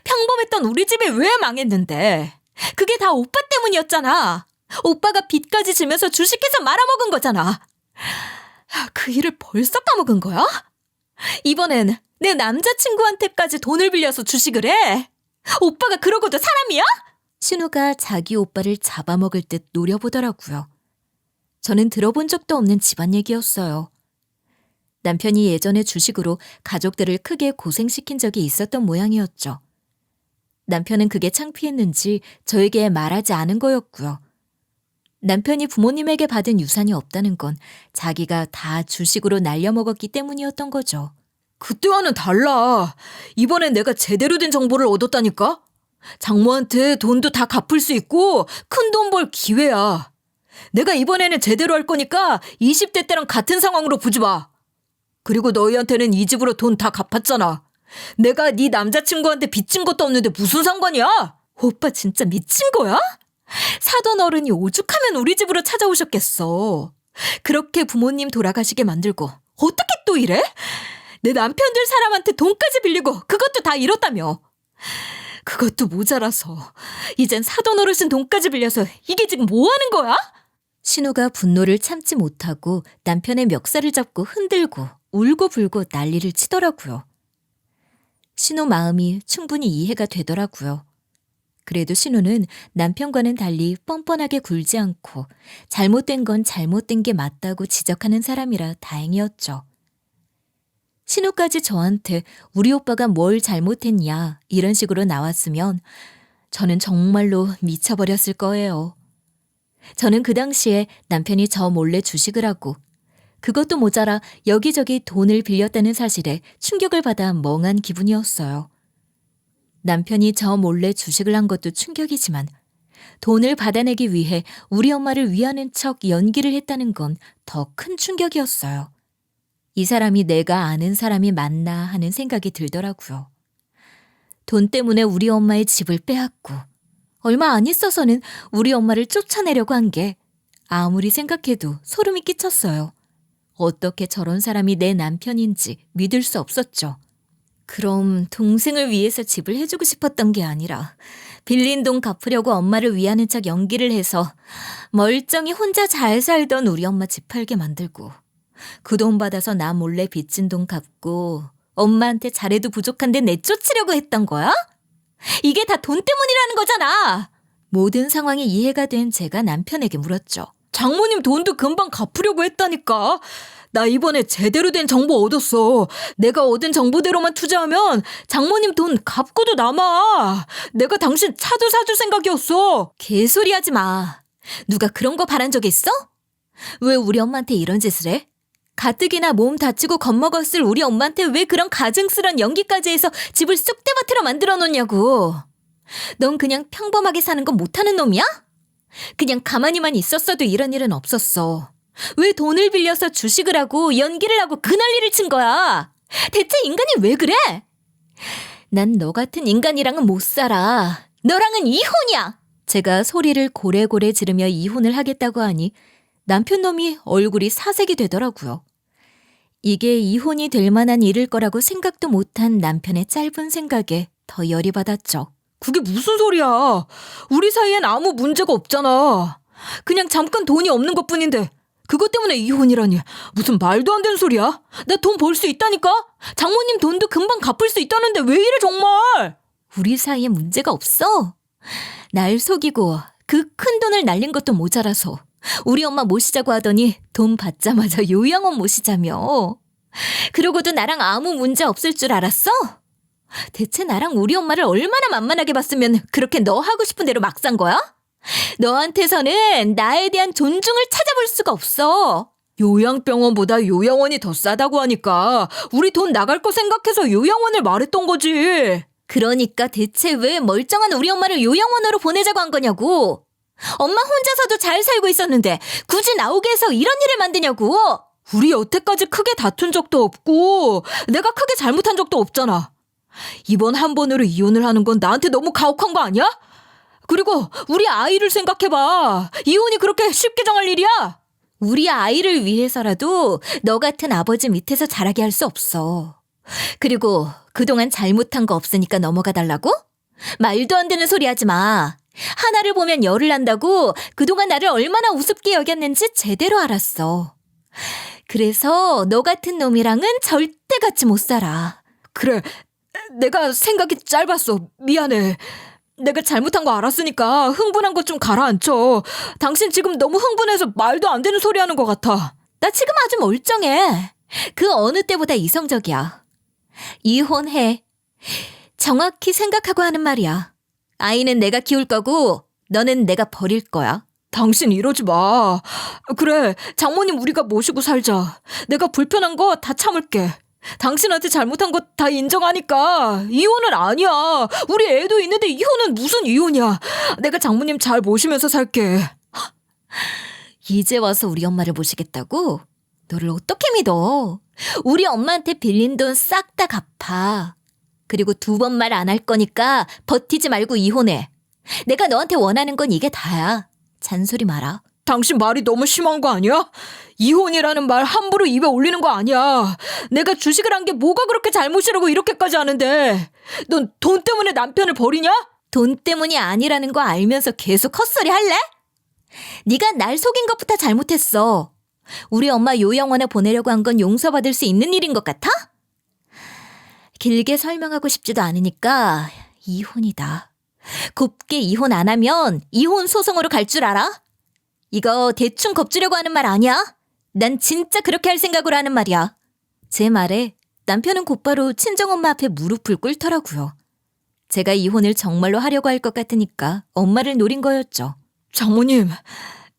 Speaker 1: 평범했던 우리 집이 왜 망했는데? 그게 다 오빠 때문이었잖아. 오빠가 빚까지 지면서 주식해서 말아먹은 거잖아. 그 일을 벌써 까먹은 거야? 이번엔 내 남자친구한테까지 돈을 빌려서 주식을 해? 오빠가 그러고도 사람이야? 신우가 자기 오빠를 잡아먹을 듯 노려보더라고요. 저는 들어본 적도 없는 집안 얘기였어요. 남편이 예전에 주식으로 가족들을 크게 고생시킨 적이 있었던 모양이었죠. 남편은 그게 창피했는지 저에게 말하지 않은 거였고요. 남편이 부모님에게 받은 유산이 없다는 건 자기가 다 주식으로 날려먹었기 때문이었던 거죠.
Speaker 2: 그때와는 달라. 이번엔 내가 제대로 된 정보를 얻었다니까? 장모한테 돈도 다 갚을 수 있고 큰 돈 벌 기회야. 내가 이번에는 제대로 할 거니까 20대 때랑 같은 상황으로 보지 마. 그리고 너희한테는 이 집으로 돈 다 갚았잖아. 내가 네 남자친구한테 빚진 것도 없는데 무슨 상관이야?
Speaker 1: 오빠 진짜 미친 거야? 사돈 어른이 오죽하면 우리 집으로 찾아오셨겠어. 그렇게 부모님 돌아가시게 만들고 어떻게 또 이래? 내 남편들 사람한테 돈까지 빌리고 그것도 다 잃었다며. 그것도 모자라서 이젠 사돈 어르신 돈까지 빌려서 이게 지금 뭐 하는 거야? 신우가 분노를 참지 못하고 남편의 멱살을 잡고 흔들고 울고불고 난리를 치더라고요. 신우 마음이 충분히 이해가 되더라고요. 그래도 신우는 남편과는 달리 뻔뻔하게 굴지 않고 잘못된 건 잘못된 게 맞다고 지적하는 사람이라 다행이었죠. 신우까지 저한테 우리 오빠가 뭘 잘못했냐 이런 식으로 나왔으면 저는 정말로 미쳐버렸을 거예요. 저는 그 당시에 남편이 저 몰래 주식을 하고 그것도 모자라 여기저기 돈을 빌렸다는 사실에 충격을 받아 멍한 기분이었어요. 남편이 저 몰래 주식을 한 것도 충격이지만 돈을 받아내기 위해 우리 엄마를 위하는 척 연기를 했다는 건 더 큰 충격이었어요. 이 사람이 내가 아는 사람이 맞나 하는 생각이 들더라고요. 돈 때문에 우리 엄마의 집을 빼앗고 얼마 안 있어서는 우리 엄마를 쫓아내려고 한 게 아무리 생각해도 소름이 끼쳤어요. 어떻게 저런 사람이 내 남편인지 믿을 수 없었죠. 그럼 동생을 위해서 집을 해주고 싶었던 게 아니라 빌린 돈 갚으려고 엄마를 위하는 척 연기를 해서 멀쩡히 혼자 잘 살던 우리 엄마 집 팔게 만들고 그 돈 받아서 나 몰래 빚진 돈 갚고 엄마한테 잘해도 부족한데 내쫓으려고 했던 거야? 이게 다 돈 때문이라는 거잖아. 모든 상황이 이해가 된 제가 남편에게 물었죠.
Speaker 2: 장모님 돈도 금방 갚으려고 했다니까. 나 이번에 제대로 된 정보 얻었어. 내가 얻은 정보대로만 투자하면 장모님 돈 갚고도 남아. 내가 당신 차도 사줄 생각이었어.
Speaker 1: 개소리 하지 마. 누가 그런 거 바란 적 있어? 왜 우리 엄마한테 이런 짓을 해? 가뜩이나 몸 다치고 겁먹었을 우리 엄마한테 왜 그런 가증스런 연기까지 해서 집을 쑥대밭으로 만들어 놓냐고. 넌 그냥 평범하게 사는 거 못하는 놈이야? 그냥 가만히만 있었어도 이런 일은 없었어. 왜 돈을 빌려서 주식을 하고 연기를 하고 그 난리를 친 거야? 대체 인간이 왜 그래? 난 너 같은 인간이랑은 못 살아. 너랑은 이혼이야. 제가 소리를 고래고래 지르며 이혼을 하겠다고 하니 남편 놈이 얼굴이 사색이 되더라고요. 이게 이혼이 될 만한 일일 거라고 생각도 못한 남편의 짧은 생각에 더 열이 받았죠.
Speaker 2: 그게 무슨 소리야. 우리 사이엔 아무 문제가 없잖아. 그냥 잠깐 돈이 없는 것뿐인데 그것 때문에 이혼이라니. 무슨 말도 안 되는 소리야. 나 돈 벌 수 있다니까. 장모님 돈도 금방 갚을 수 있다는데 왜 이래 정말.
Speaker 1: 우리 사이에 문제가 없어. 날 속이고 그 큰 돈을 날린 것도 모자라서 우리 엄마 모시자고 하더니 돈 받자마자 요양원 모시자며. 그러고도 나랑 아무 문제 없을 줄 알았어? 대체 나랑 우리 엄마를 얼마나 만만하게 봤으면 그렇게 너 하고 싶은 대로 막 산 거야? 너한테서는 나에 대한 존중을 찾아볼 수가 없어.
Speaker 2: 요양병원보다 요양원이 더 싸다고 하니까 우리 돈 나갈 거 생각해서 요양원을 말했던 거지.
Speaker 1: 그러니까 대체 왜 멀쩡한 우리 엄마를 요양원으로 보내자고 한 거냐고. 엄마 혼자서도 잘 살고 있었는데 굳이 나오게 해서 이런 일을 만드냐고.
Speaker 2: 우리 여태까지 크게 다툰 적도 없고 내가 크게 잘못한 적도 없잖아. 이번 한 번으로 이혼을 하는 건 나한테 너무 가혹한 거 아니야? 그리고 우리 아이를 생각해봐. 이혼이 그렇게 쉽게 정할 일이야?
Speaker 1: 우리 아이를 위해서라도 너 같은 아버지 밑에서 자라게 할 수 없어. 그리고 그동안 잘못한 거 없으니까 넘어가 달라고? 말도 안 되는 소리 하지 마. 하나를 보면 열을 난다고 그동안 나를 얼마나 우습게 여겼는지 제대로 알았어. 그래서 너 같은 놈이랑은 절대 같이 못 살아.
Speaker 2: 그래, 내가 생각이 짧았어. 미안해. 내가 잘못한 거 알았으니까 흥분한 것 좀 가라앉혀. 당신 지금 너무 흥분해서 말도 안 되는 소리 하는 것 같아.
Speaker 1: 나 지금 아주 멀쩡해. 그 어느 때보다 이성적이야. 이혼해. 정확히 생각하고 하는 말이야. 아이는 내가 키울 거고 너는 내가 버릴 거야.
Speaker 2: 당신 이러지 마. 그래, 장모님 우리가 모시고 살자. 내가 불편한 거 다 참을게. 당신한테 잘못한 거 다 인정하니까 이혼은 아니야. 우리 애도 있는데 이혼은 무슨 이혼이야. 내가 장모님 잘 모시면서 살게.
Speaker 1: 이제 와서 우리 엄마를 모시겠다고? 너를 어떻게 믿어? 우리 엄마한테 빌린 돈 싹 다 갚아. 그리고 2번 말 안 할 거니까 버티지 말고 이혼해. 내가 너한테 원하는 건 이게 다야. 잔소리 마라.
Speaker 2: 당신 말이 너무 심한 거 아니야? 이혼이라는 말 함부로 입에 올리는 거 아니야. 내가 주식을 한 게 뭐가 그렇게 잘못이라고 이렇게까지 하는데. 넌 돈 때문에 남편을 버리냐?
Speaker 1: 돈 때문이 아니라는 거 알면서 계속 헛소리 할래? 네가 날 속인 것부터 잘못했어. 우리 엄마 요양원에 보내려고 한 건 용서받을 수 있는 일인 것 같아? 길게 설명하고 싶지도 않으니까 이혼이다. 곱게 이혼 안 하면 이혼 소송으로 갈 줄 알아? 이거 대충 겁주려고 하는 말 아니야? 난 진짜 그렇게 할 생각으로 하는 말이야. 제 말에 남편은 곧바로 친정엄마 앞에 무릎을 꿇더라고요. 제가 이혼을 정말로 하려고 할 것 같으니까 엄마를 노린 거였죠.
Speaker 2: 장모님,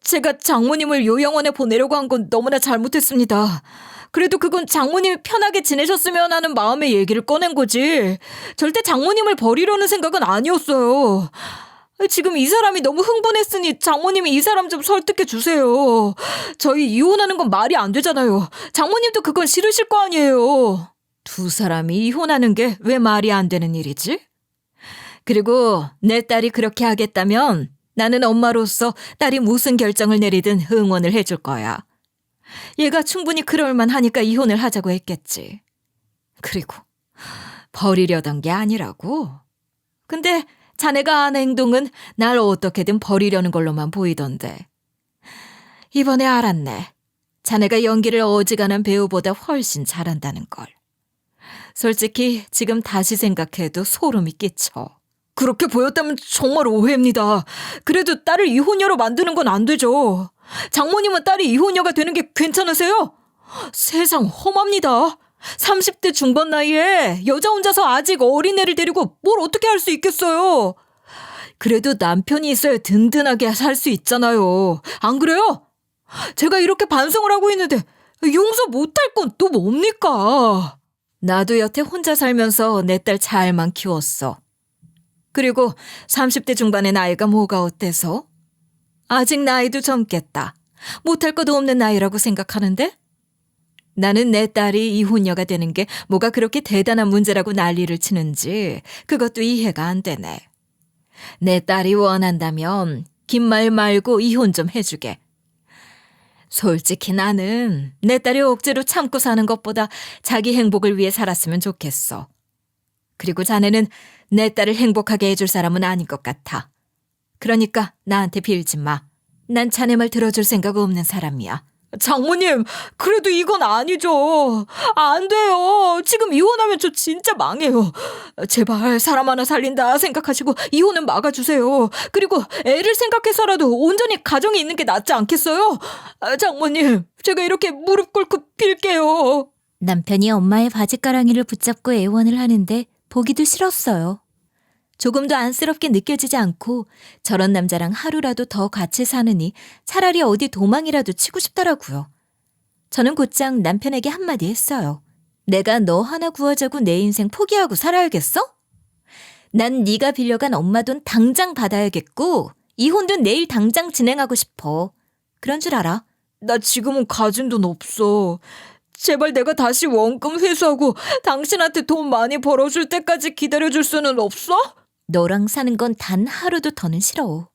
Speaker 2: 제가 장모님을 요양원에 보내려고 한 건 너무나 잘못했습니다. 그래도 그건 장모님이 편하게 지내셨으면 하는 마음의 얘기를 꺼낸 거지. 절대 장모님을 버리려는 생각은 아니었어요. 지금 이 사람이 너무 흥분했으니 장모님이 이 사람 좀 설득해 주세요. 저희 이혼하는 건 말이 안 되잖아요. 장모님도 그건 싫으실 거 아니에요. 두 사람이 이혼하는 게 왜 말이 안 되는 일이지? 그리고 내 딸이 그렇게 하겠다면 나는 엄마로서 딸이 무슨 결정을 내리든 응원을 해줄 거야. 얘가 충분히 그럴만 하니까 이혼을 하자고 했겠지. 그리고 버리려던 게 아니라고. 근데 자네가 한 행동은 날 어떻게든 버리려는 걸로만 보이던데. 이번에 알았네. 자네가 연기를 어지간한 배우보다 훨씬 잘한다는 걸. 솔직히 지금 다시 생각해도 소름이 끼쳐. 그렇게 보였다면 정말 오해입니다. 그래도 딸을 이혼녀로 만드는 건 안 되죠. 장모님은 딸이 이혼녀가 되는 게 괜찮으세요? 세상 험합니다. 30대 중반 나이에 여자 혼자서 아직 어린애를 데리고 뭘 어떻게 할 수 있겠어요. 그래도 남편이 있어야 든든하게 살 수 있잖아요. 안 그래요? 제가 이렇게 반성을 하고 있는데 용서 못할 건 또 뭡니까? 나도 여태 혼자 살면서 내 딸 잘만 키웠어. 그리고 30대 중반의 나이가 뭐가 어때서? 아직 나이도 젊겠다. 못할 것도 없는 나이라고 생각하는데? 나는 내 딸이 이혼녀가 되는 게 뭐가 그렇게 대단한 문제라고 난리를 치는지 그것도 이해가 안 되네. 내 딸이 원한다면 긴 말 말고 이혼 좀 해주게. 솔직히 나는 내 딸이 억지로 참고 사는 것보다 자기 행복을 위해 살았으면 좋겠어. 그리고 자네는 내 딸을 행복하게 해줄 사람은 아닌 것 같아. 그러니까 나한테 빌지 마. 난 자네 말 들어줄 생각 없는 사람이야. 장모님, 그래도 이건 아니죠. 안 돼요. 지금 이혼하면 저 진짜 망해요. 제발 사람 하나 살린다 생각하시고 이혼은 막아주세요. 그리고 애를 생각해서라도 온전히 가정이 있는 게 낫지 않겠어요? 장모님, 제가 이렇게 무릎 꿇고 빌게요.
Speaker 1: 남편이 엄마의 바지가랑이를 붙잡고 애원을 하는데 보기도 싫었어요. 조금도 안쓰럽게 느껴지지 않고 저런 남자랑 하루라도 더 같이 사느니 차라리 어디 도망이라도 치고 싶더라고요. 저는 곧장 남편에게 한마디 했어요. 내가 너 하나 구하자고 내 인생 포기하고 살아야겠어? 난 네가 빌려간 엄마 돈 당장 받아야겠고 이혼도 내일 당장 진행하고 싶어. 그런 줄 알아?
Speaker 2: 나 지금은 가진 돈 없어. 제발 내가 다시 원금 회수하고 당신한테 돈 많이 벌어줄 때까지 기다려줄 수는 없어?
Speaker 1: 너랑 사는 건 단 하루도 더는 싫어.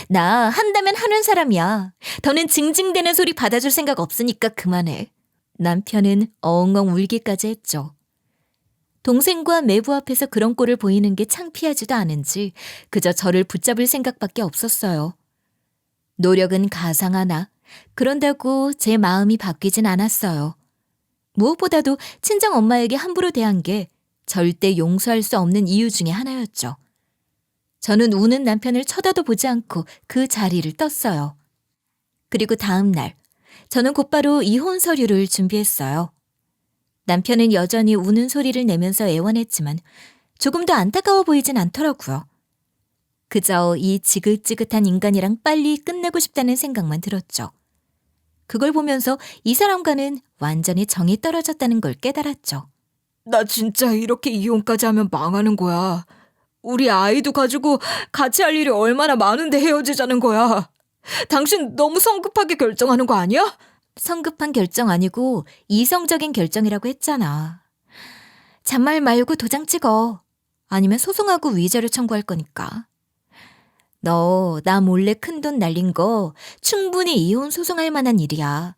Speaker 1: 나 한다면 하는 사람이야. 더는 징징대는 소리 받아줄 생각 없으니까 그만해. 남편은 엉엉 울기까지 했죠. 동생과 매부 앞에서 그런 꼴을 보이는 게 창피하지도 않은지 그저 저를 붙잡을 생각밖에 없었어요. 노력은 가상하나 그런다고 제 마음이 바뀌진 않았어요. 무엇보다도 친정 엄마에게 함부로 대한 게 절대 용서할 수 없는 이유 중에 하나였죠. 저는 우는 남편을 쳐다도 보지 않고 그 자리를 떴어요. 그리고 다음 날, 저는 곧바로 이혼 서류를 준비했어요. 남편은 여전히 우는 소리를 내면서 애원했지만 조금도 안타까워 보이진 않더라고요. 그저 이 지긋지긋한 인간이랑 빨리 끝내고 싶다는 생각만 들었죠. 그걸 보면서 이 사람과는 완전히 정이 떨어졌다는 걸 깨달았죠.
Speaker 2: 나 진짜 이렇게 이혼까지 하면 망하는 거야. 우리 아이도 가지고 같이 할 일이 얼마나 많은데 헤어지자는 거야. 당신 너무 성급하게 결정하는 거 아니야?
Speaker 1: 성급한 결정 아니고 이성적인 결정이라고 했잖아. 잔말 말고 도장 찍어. 아니면 소송하고 위자료 청구할 거니까. 너 나 몰래 큰돈 날린 거 충분히 이혼 소송할 만한 일이야.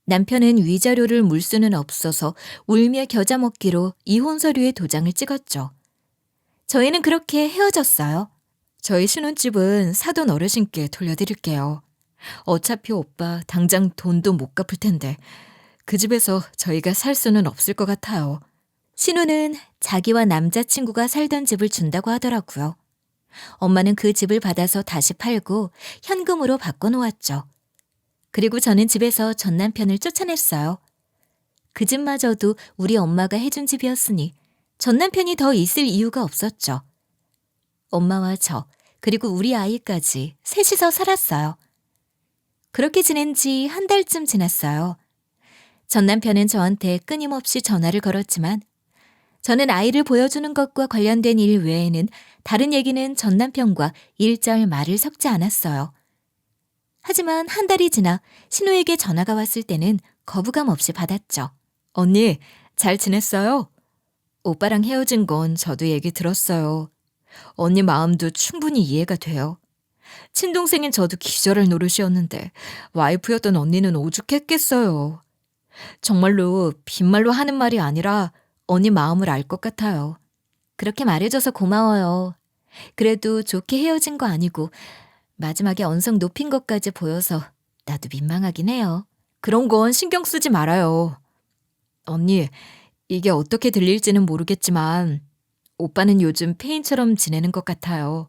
Speaker 1: 남편은 위자료를 물 수는 없어서 울며 겨자 먹기로 이혼 서류에 도장을 찍었죠. 저희는 그렇게 헤어졌어요. 저희 신혼집은 사돈 어르신께 돌려드릴게요.
Speaker 2: 어차피 오빠 당장 돈도 못 갚을 텐데 그 집에서 저희가 살 수는 없을 것 같아요.
Speaker 1: 신우는 자기와 남자친구가 살던 집을 준다고 하더라고요. 엄마는 그 집을 받아서 다시 팔고 현금으로 바꿔놓았죠. 그리고 저는 집에서 전 남편을 쫓아냈어요. 그 집마저도 우리 엄마가 해준 집이었으니 전 남편이 더 있을 이유가 없었죠. 엄마와 저, 그리고 우리 아이까지 셋이서 살았어요. 그렇게 지낸 지 한 달쯤 지났어요. 전 남편은 저한테 끊임없이 전화를 걸었지만 저는 아이를 보여주는 것과 관련된 일 외에는 다른 얘기는 전 남편과 일절 말을 섞지 않았어요. 하지만 한 달이 지나 신우에게 전화가 왔을 때는 거부감 없이 받았죠.
Speaker 2: 언니, 잘 지냈어요? 오빠랑 헤어진 건 저도 얘기 들었어요. 언니 마음도 충분히 이해가 돼요. 친동생인 저도 기절할 노릇이었는데 와이프였던 언니는 오죽했겠어요. 정말로 빈말로 하는 말이 아니라 언니 마음을 알 것 같아요.
Speaker 1: 그렇게 말해줘서 고마워요. 그래도 좋게 헤어진 거 아니고 마지막에 언성 높인 것까지 보여서 나도 민망하긴 해요.
Speaker 2: 그런 건 신경 쓰지 말아요. 언니, 이게 어떻게 들릴지는 모르겠지만 오빠는 요즘 폐인처럼 지내는 것 같아요.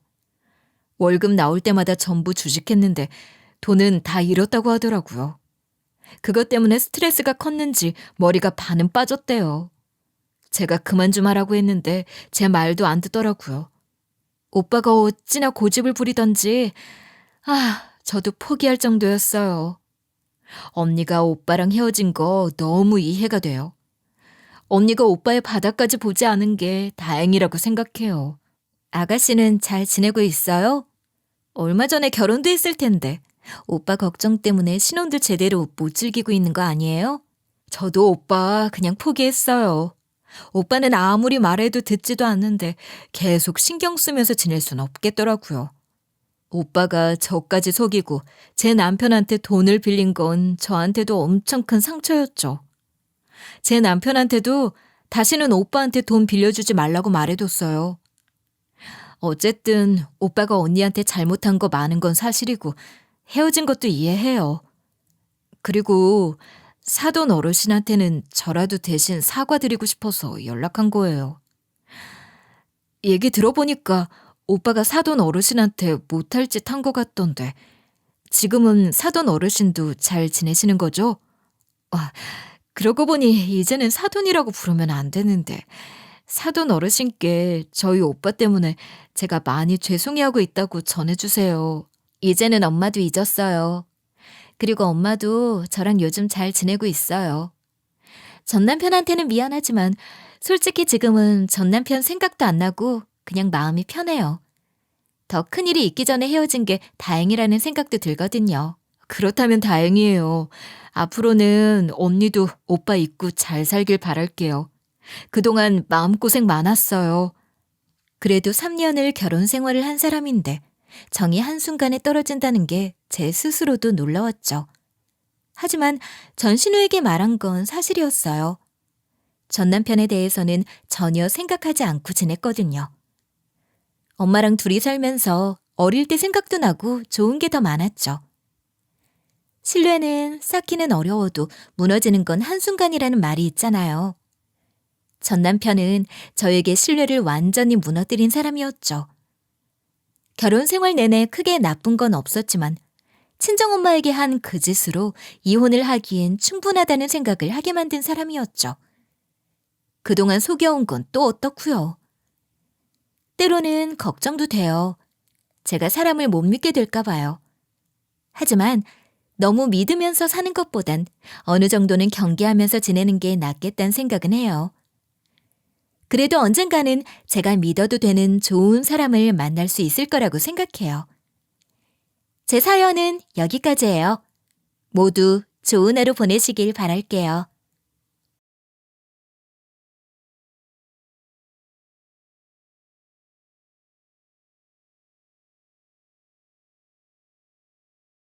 Speaker 2: 월급 나올 때마다 전부 주식했는데 돈은 다 잃었다고 하더라고요. 그것 때문에 스트레스가 컸는지 머리가 반은 빠졌대요. 제가 그만 좀 하라고 했는데 제 말도 안 듣더라고요. 오빠가 어찌나 고집을 부리던지 저도 포기할 정도였어요. 언니가 오빠랑 헤어진 거 너무 이해가 돼요. 언니가 오빠의 바닥까지 보지 않은 게 다행이라고 생각해요.
Speaker 1: 아가씨는 잘 지내고 있어요? 얼마 전에 결혼도 했을 텐데 오빠 걱정 때문에 신혼도 제대로 못 즐기고 있는 거 아니에요?
Speaker 2: 저도 오빠 그냥 포기했어요. 오빠는 아무리 말해도 듣지도 않는데 계속 신경 쓰면서 지낼 순 없겠더라고요. 오빠가 저까지 속이고 제 남편한테 돈을 빌린 건 저한테도 엄청 큰 상처였죠. 제 남편한테도 다시는 오빠한테 돈 빌려주지 말라고 말해뒀어요. 어쨌든 오빠가 언니한테 잘못한 거 많은 건 사실이고 헤어진 것도 이해해요. 그리고 사돈 어르신한테는 저라도 대신 사과드리고 싶어서 연락한 거예요. 얘기 들어보니까 오빠가 사돈 어르신한테 못할 짓 한 것 같던데 지금은 사돈 어르신도 잘 지내시는 거죠? 그러고 보니 이제는 사돈이라고 부르면 안 되는데 사돈 어르신께 저희 오빠 때문에 제가 많이 죄송해하고 있다고 전해주세요.
Speaker 1: 이제는 엄마도 잊었어요. 그리고 엄마도 저랑 요즘 잘 지내고 있어요. 전 남편한테는 미안하지만 솔직히 지금은 전 남편 생각도 안 나고 그냥 마음이 편해요. 더 큰일이 있기 전에 헤어진 게 다행이라는 생각도 들거든요.
Speaker 2: 그렇다면 다행이에요. 앞으로는 언니도 오빠 잊고 잘 살길 바랄게요. 그동안 마음고생 많았어요.
Speaker 1: 그래도 3년을 결혼 생활을 한 사람인데 정이 한순간에 떨어진다는 게 제 스스로도 놀라웠죠. 하지만 전 신우에게 말한 건 사실이었어요. 전 남편에 대해서는 전혀 생각하지 않고 지냈거든요. 엄마랑 둘이 살면서 어릴 때 생각도 나고 좋은 게 더 많았죠. 신뢰는 쌓기는 어려워도 무너지는 건 한순간이라는 말이 있잖아요. 전 남편은 저에게 신뢰를 완전히 무너뜨린 사람이었죠. 결혼 생활 내내 크게 나쁜 건 없었지만 친정엄마에게 한 그 짓으로 이혼을 하기엔 충분하다는 생각을 하게 만든 사람이었죠. 그동안 속여온 건 또 어떻고요. 때로는 걱정도 돼요. 제가 사람을 못 믿게 될까 봐요. 하지만 너무 믿으면서 사는 것보단 어느 정도는 경계하면서 지내는 게 낫겠다는 생각은 해요. 그래도 언젠가는 제가 믿어도 되는 좋은 사람을 만날 수 있을 거라고 생각해요. 제 사연은 여기까지예요. 모두 좋은 하루 보내시길 바랄게요.